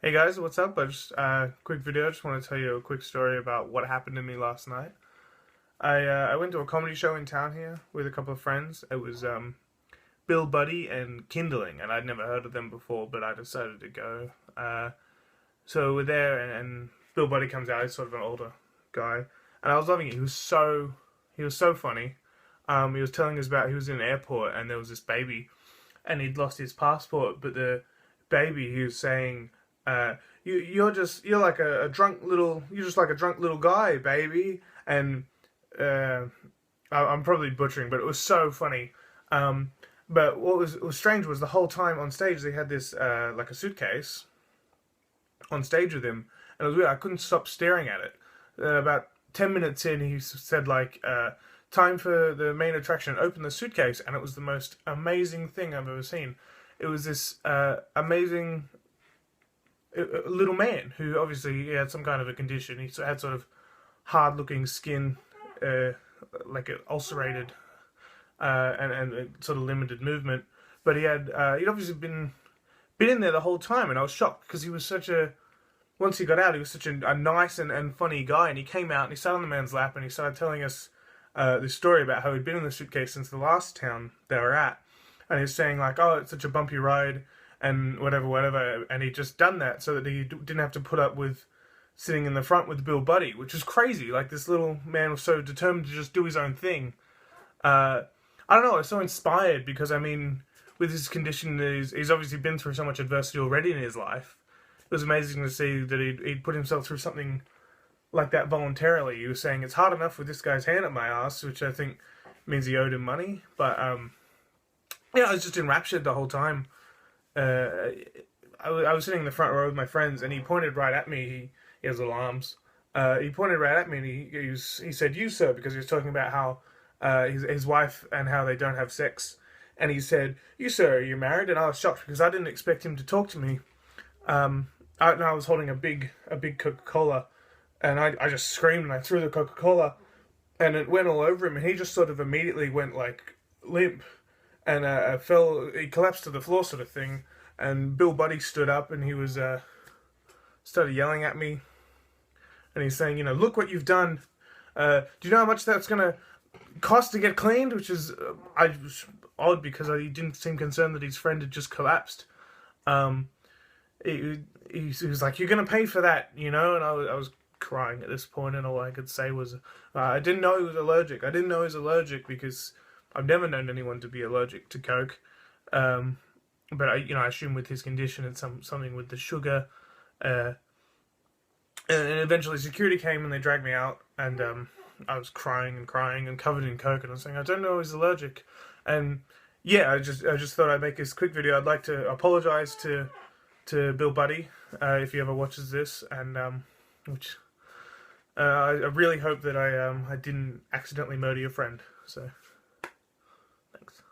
Hey guys, what's up? I just quick video. I just want to tell you a quick story about what happened to me last night. I went to a comedy show in town here with a couple of friends. It was Bill Buddy and Kindling, and I'd never heard of them before, but I decided to go. So we're there, and Bill Buddy comes out. He's sort of an older guy, and I was loving it. He was so funny. He was telling us about he was in an airport and there was this baby, and he'd lost his passport, but the baby he was saying you're like a drunk little you're just like a drunk little guy, baby. And uh, I'm probably butchering, but it was so funny. But what was strange was the whole time on stage they had this like a suitcase on stage with him, and it was weird. I couldn't stop staring at it. About 10 minutes in, he said like, "Time for the main attraction. Open the suitcase," and it was the most amazing thing I've ever seen. It was this amazing little man who obviously he had some kind of a condition. He had sort of hard-looking skin, uh, like it ulcerated, and sort of limited movement. But he'd obviously been in there the whole time, and I was shocked because he was such a once he got out, he was such a nice and funny guy. And he came out and he sat on the man's lap and he started telling us this story about how he'd been in the suitcase since the last town they were at. And he was saying like, "Oh, it's such a bumpy ride," and whatever, whatever. And he'd just done that so that he didn't have to put up with sitting in the front with Bill Buddy, which was crazy. Like this little man was so determined to just do his own thing. Uh, I don't know. I was so inspired because I mean, with his condition, he's obviously been through so much adversity already in his life. It was amazing to see that he'd put himself through something like that voluntarily. He was saying it's hard enough with this guy's hand at my ass, which I think means he owed him money. But yeah, I was just enraptured the whole time. Uh, I was sitting in the front row with my friends, and he pointed right at me. He has alarms. He pointed right at me, and he said, "You sir," because he was talking about how his wife and how they don't have sex. And he said, "You sir, are you married?" And I was shocked because I didn't expect him to talk to me. And I was holding a big Coca Cola, and I just screamed and I threw the Coca Cola, and it went all over him, and he just sort of immediately went like limp, and he collapsed to the floor, sort of thing. And Bill Buddy stood up, and he was started yelling at me, and he's saying, "Look what you've done. Do you know how much that's gonna cost to get cleaned?" Which is I was odd because he didn't seem concerned that his friend had just collapsed. Um, he was like, "You're gonna pay for that," And I was crying at this point, and all I could say was, "I didn't know he was allergic. I didn't know he was allergic because I've never known anyone to be allergic to Coke." Um, but I assume with his condition, it's something with the sugar. Uh, and eventually, security came and they dragged me out, and I was crying and crying and covered in Coke, and I was saying, "I don't know he's allergic," and yeah, I just thought I'd make this quick video. I'd like to apologize to Bill Buddy if he ever watches this, and which I really hope that I didn't accidentally murder your friend. So